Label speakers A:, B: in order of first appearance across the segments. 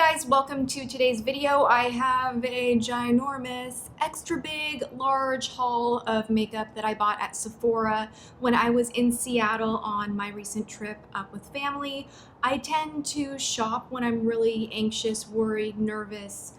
A: guys, welcome to today's video. I have a ginormous, extra big, large haul of makeup that I bought at Sephora when I was in Seattle on my recent trip up with family. I tend to shop when I'm really anxious, worried, nervous,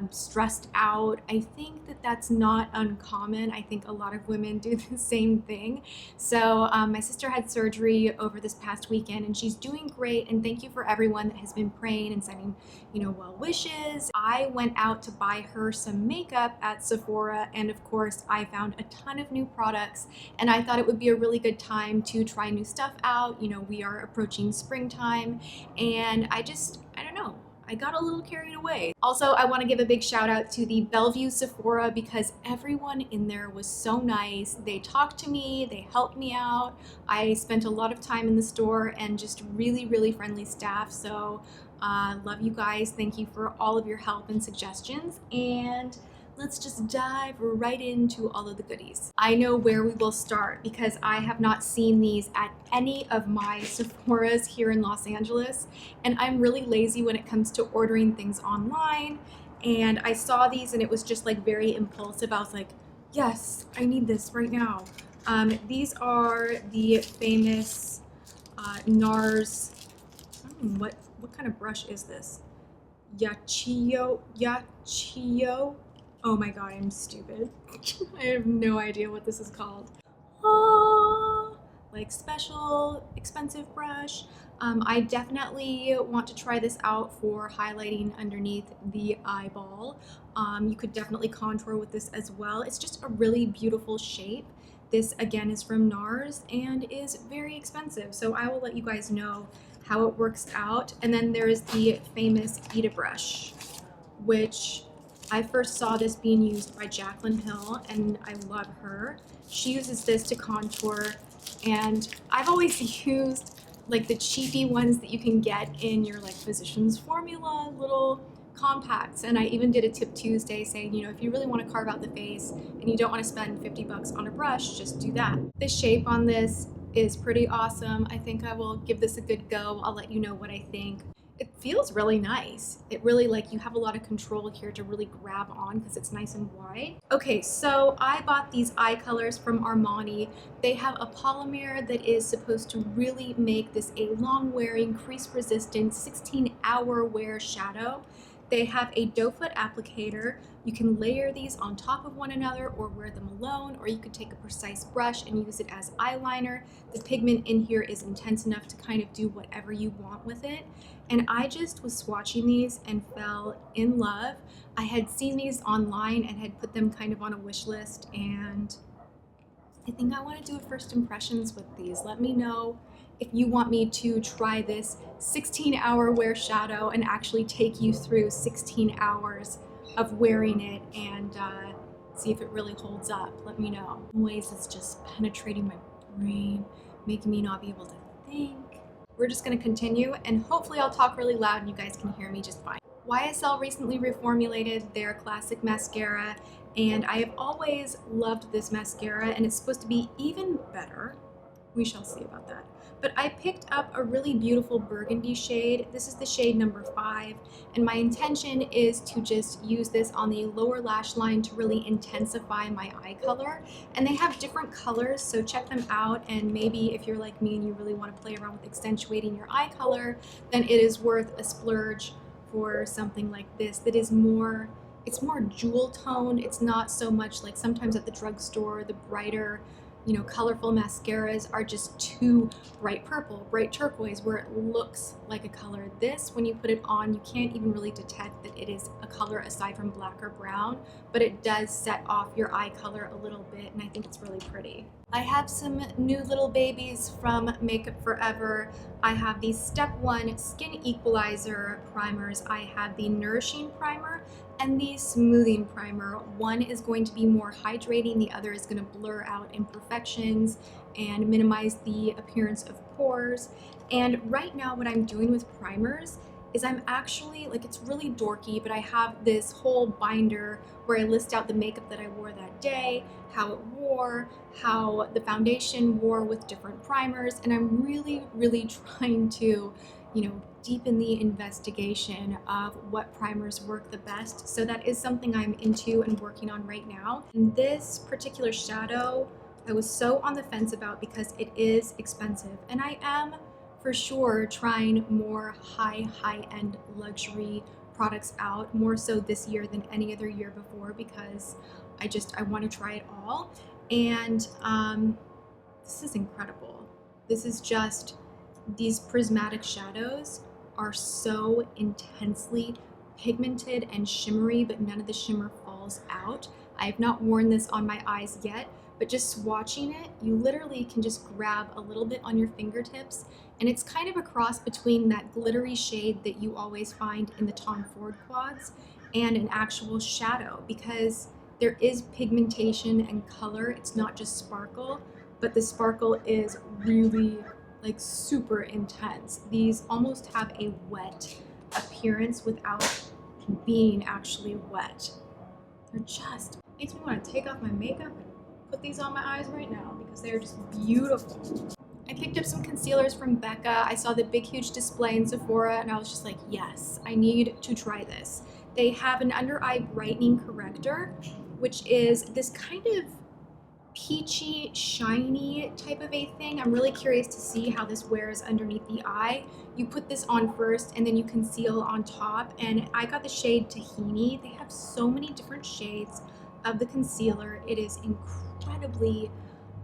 A: stressed out. I think that that's not uncommon. I think a lot of women do the same thing. So my sister had surgery over this past weekend and she's doing great, and thank you for everyone that has been praying and sending, well wishes. I went out to buy her some makeup at Sephora, and of course I found a ton of new products, and I thought it would be a really good time to try new stuff out. We are approaching springtime, and I don't know, I got a little carried away. Also, I want to give a big shout out to the Bellevue Sephora because everyone in there was so nice. They talked to me, they helped me out. I spent a lot of time in the store and just really, really friendly staff. So love you guys. Thank you for all of your help and suggestions. And let's just dive right into all of the goodies. I know where we will start because I have not seen these at any of my Sephoras here in Los Angeles, and I'm really lazy when it comes to ordering things online. And I saw these and it was just like very impulsive. I was like, yes, I need this right now. These are the famous NARS. What kind of brush is this? Yachiyo. Oh my god, I'm stupid. I have no idea what this is called. Like special, expensive brush. I definitely want to try this out for highlighting underneath the eyeball. You could definitely contour with this as well. It's just a really beautiful shape. This again is from NARS and is very expensive, so I will let you guys know how it works out. And then there is the famous Peta Brush, which I first saw this being used by Jaclyn Hill, and I love her. She uses this to contour, and I've always used like the cheapy ones that you can get in your like Physicians Formula little compacts. And I even did a Tip Tuesday saying, if you really want to carve out the face and you don't want to spend 50 bucks on a brush, just do that. The shape on this is pretty awesome. I think I will give this a good go. I'll let you know what I think. It feels really nice. It really, like, you have a lot of control here to really grab on because it's nice and wide. Okay, so I bought these eye colors from Armani. They have a polymer that is supposed to really make this a long-wearing, crease-resistant, 16-hour wear shadow. They have a doe foot applicator. You can layer these on top of one another or wear them alone, or you could take a precise brush and use it as eyeliner. The pigment in here is intense enough to kind of do whatever you want with it. And I just was swatching these and fell in love. I had seen these online and had put them kind of on a wish list, and I think I want to do a first impressions with these. Let me know if you want me to try this 16-hour wear shadow and actually take you through 16 hours of wearing it and see if it really holds up. Let me know. In ways it's just penetrating my brain, making me not be able to think. We're just gonna continue, and hopefully I'll talk really loud and you guys can hear me just fine. YSL recently reformulated their classic mascara, and I have always loved this mascara, and it's supposed to be even better. We shall see about that. But I picked up a really beautiful burgundy shade. This is the shade number 5, and my intention is to just use this on the lower lash line to really intensify my eye color. And they have different colors, so check them out, and maybe if you're like me and you really want to play around with accentuating your eye color, then it is worth a splurge for something like this that is more, it's more jewel toned. It's not so much like sometimes at the drugstore, the brighter, colorful mascaras are just too bright purple, bright turquoise, where it looks like a color. This, when you put it on, you can't even really detect that it is a color aside from black or brown, but it does set off your eye color a little bit, and I think it's really pretty. I have some new little babies from Makeup Forever. I have the Step 1 Skin Equalizer primers. I have the Nourishing Primer and the Smoothing Primer. One is going to be more hydrating, the other is going to blur out imperfections and minimize the appearance of pores. And right now what I'm doing with primers is I'm actually, like, it's really dorky, but I have this whole binder where I list out the makeup that I wore that day, how it wore, how the foundation wore with different primers, and I'm really, really trying to, you know, deepen the investigation of what primers work the best. So that is something I'm into and working on right now. And this particular shadow, I was so on the fence about because it is expensive, and I am for sure trying more high-end luxury products out, more so this year than any other year before, because I want to try it all. And this is incredible. This is just, these prismatic shadows are so intensely pigmented and shimmery, but none of the shimmer falls out. I have not worn this on my eyes yet, but just swatching it, you literally can just grab a little bit on your fingertips, and it's kind of a cross between that glittery shade that you always find in the Tom Ford quads and an actual shadow, because there is pigmentation and color. It's not just sparkle, but the sparkle is really, like, super intense. These almost have a wet appearance without being actually wet. They're just, makes me want to take off my makeup and put these on my eyes right now because they're just beautiful. I picked up some concealers from Becca. I saw the big huge display in Sephora and I was just like, yes, I need to try this. They have an under eye brightening corrector, which is this kind of peachy, shiny type of a thing. I'm really curious to see how this wears underneath the eye. You put this on first and then you conceal on top, and I got the shade Tahini. They have so many different shades of the concealer. It is incredibly,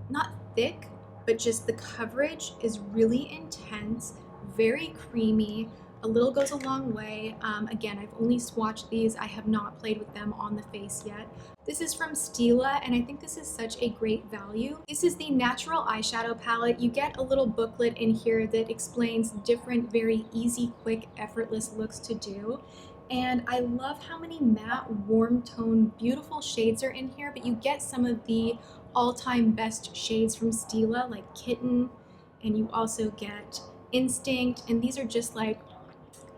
A: not thick, but just the coverage is really intense, very creamy. A little goes a long way. Again, I've only swatched these. I have not played with them on the face yet. This is from Stila, and I think this is such a great value. This is the natural eyeshadow palette. You get a little booklet in here that explains different, very easy, quick, effortless looks to do. And I love how many matte, warm tone, beautiful shades are in here, but you get some of the all-time best shades from Stila, like Kitten, and you also get Instinct, and these are just like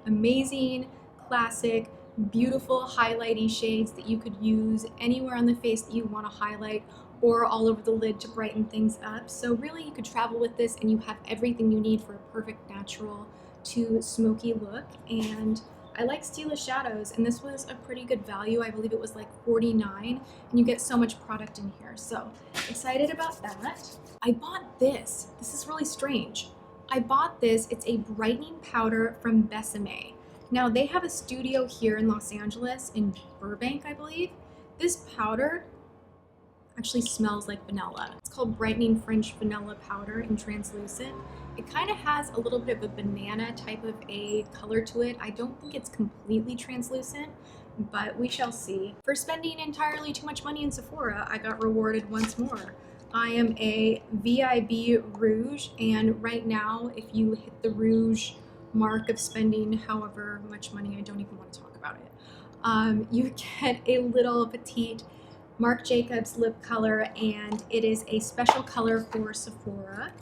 A: amazing, classic, beautiful highlighty shades that you could use anywhere on the face that you want to highlight, or all over the lid to brighten things up. So really you could travel with this and you have everything you need for a perfect natural to smoky look. And I like Stila shadows, and this was a pretty good value. I believe it was like $49, and you get so much product in here. So excited about that. I bought this. This is really strange. I bought this. It's a brightening powder from Besame. Now they have a studio here in Los Angeles, in Burbank, I believe. This powder actually smells like vanilla. It's called Brightening Fringe Vanilla Powder in Translucent. It kind of has a little bit of a banana type of a color to it. I don't think it's completely translucent, but we shall see. For spending entirely too much money in Sephora, I got rewarded once more. I am a VIB Rouge, and right now, if you hit the Rouge mark of spending however much money, I don't even want to talk about it, you get a little Petite Marc Jacobs lip color, and it is a special color for Sephora.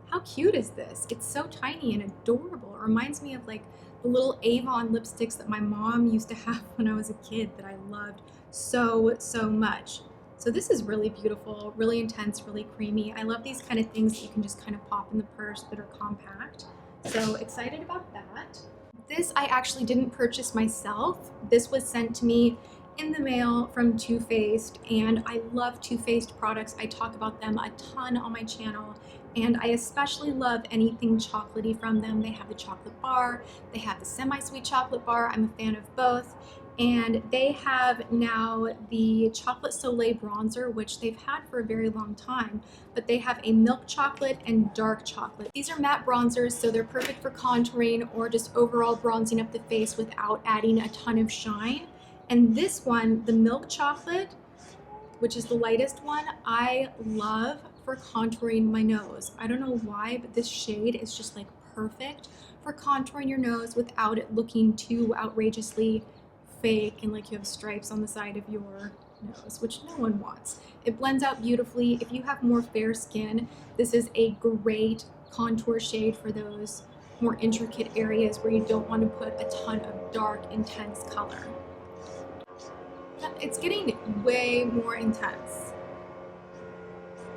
A: How cute is this? It's so tiny and adorable. It reminds me of like the little Avon lipsticks that my mom used to have when I was a kid that I loved so, so much. So this is really beautiful, really intense, really creamy. I love these kind of things that you can just kind of pop in the purse that are compact. So excited about that. This I actually didn't purchase myself. This was sent to me in the mail from Too Faced, and I love Too Faced products. I talk about them a ton on my channel, and I especially love anything chocolatey from them. They have the chocolate bar, they have the semi-sweet chocolate bar. I'm a fan of both. And they have now the chocolate Soleil bronzer, which they've had for a very long time, but they have a milk chocolate and dark chocolate. These are matte bronzers, so they're perfect for contouring or just overall bronzing up the face without adding a ton of shine. And this one, the milk chocolate, which is the lightest one, I love for contouring my nose. I don't know why, but this shade is just like perfect for contouring your nose without it looking too outrageously fake and like you have stripes on the side of your nose, which no one wants. It blends out beautifully. If you have more fair skin, this is a great contour shade for those more intricate areas where you don't want to put a ton of dark, intense color. It's getting way more intense.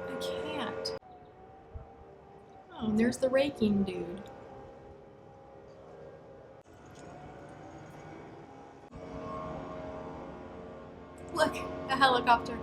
A: I can't. Oh, and there's the raking dude. Look, a helicopter.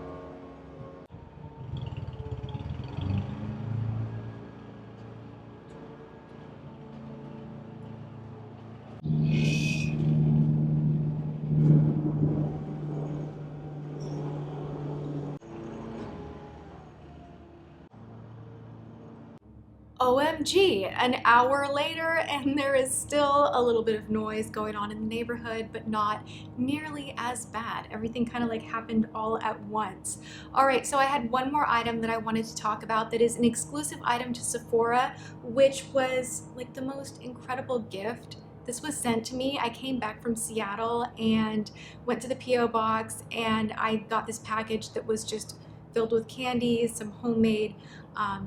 A: OMG, an hour later and there is still a little bit of noise going on in the neighborhood, but not nearly as bad. Everything kind of like happened all at once. All right, so I had one more item that I wanted to talk about that is an exclusive item to Sephora, which was like the most incredible gift. This was sent to me. I came back from Seattle and went to the P.O. box and I got this package that was just filled with candies, some homemade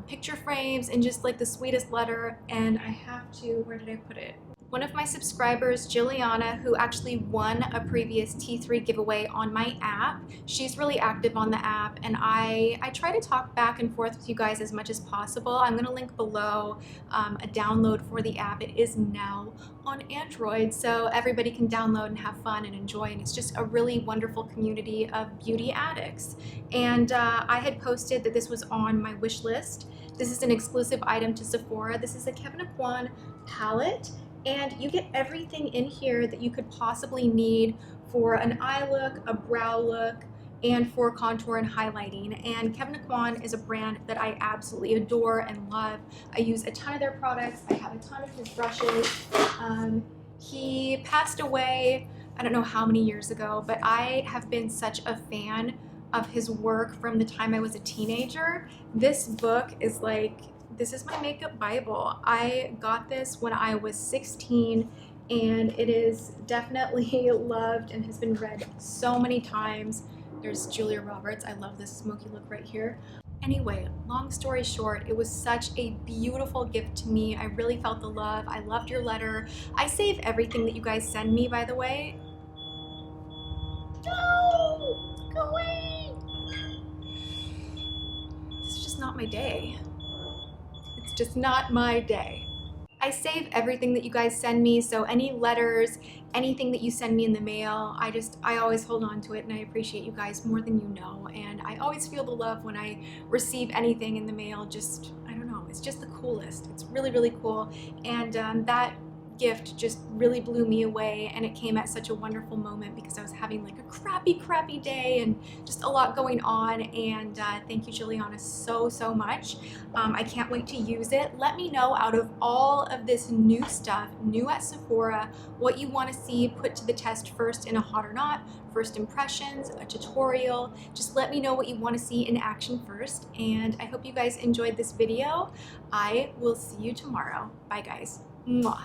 A: picture frames, and just like the sweetest letter. And I have to, where did I put it? One of my subscribers, Juliana, who actually won a previous T3 giveaway on my app, she's really active on the app, and I try to talk back and forth with you guys as much as possible. I'm going to link below a download for the app. It is now on Android, so everybody can download and have fun and enjoy, and it's just a really wonderful community of beauty addicts. And I had posted that this was on my wish list. This is an exclusive item to Sephora. This is a Kevyn Aucoin palette, and you get everything in here that you could possibly need for an eye look, a brow look, and for contour and highlighting. And Kevyn Aucoin is a brand that I absolutely adore and love. I use a ton of their products. I have a ton of his brushes. He passed away, I don't know how many years ago, but I have been such a fan of his work from the time I was a teenager. This book is like, this is my makeup Bible. I got this when I was 16 and it is definitely loved and has been read so many times. There's Julia Roberts. I love this smoky look right here. Anyway, long story short, it was such a beautiful gift to me. I really felt the love. I loved your letter. I save everything that you guys send me, by the way. No! Go away! This is just not my day. It's just not my day. I save everything that you guys send me, so any letters, anything that you send me in the mail, I always hold on to it, and I appreciate you guys more than you know. And I always feel the love when I receive anything in the mail. Just, I don't know, it's just the coolest. It's really, really cool. And that gift just really blew me away, and it came at such a wonderful moment because I was having like a crappy day and just a lot going on. And thank you, Juliana, so much. I can't wait to use it. Let me know, out of all of this new stuff, new at Sephora, what you want to see put to the test first in a hot or not, first impressions, a tutorial. Just let me know what you want to see in action first. And I hope you guys enjoyed this video. I will see you tomorrow. Bye guys. Mwah.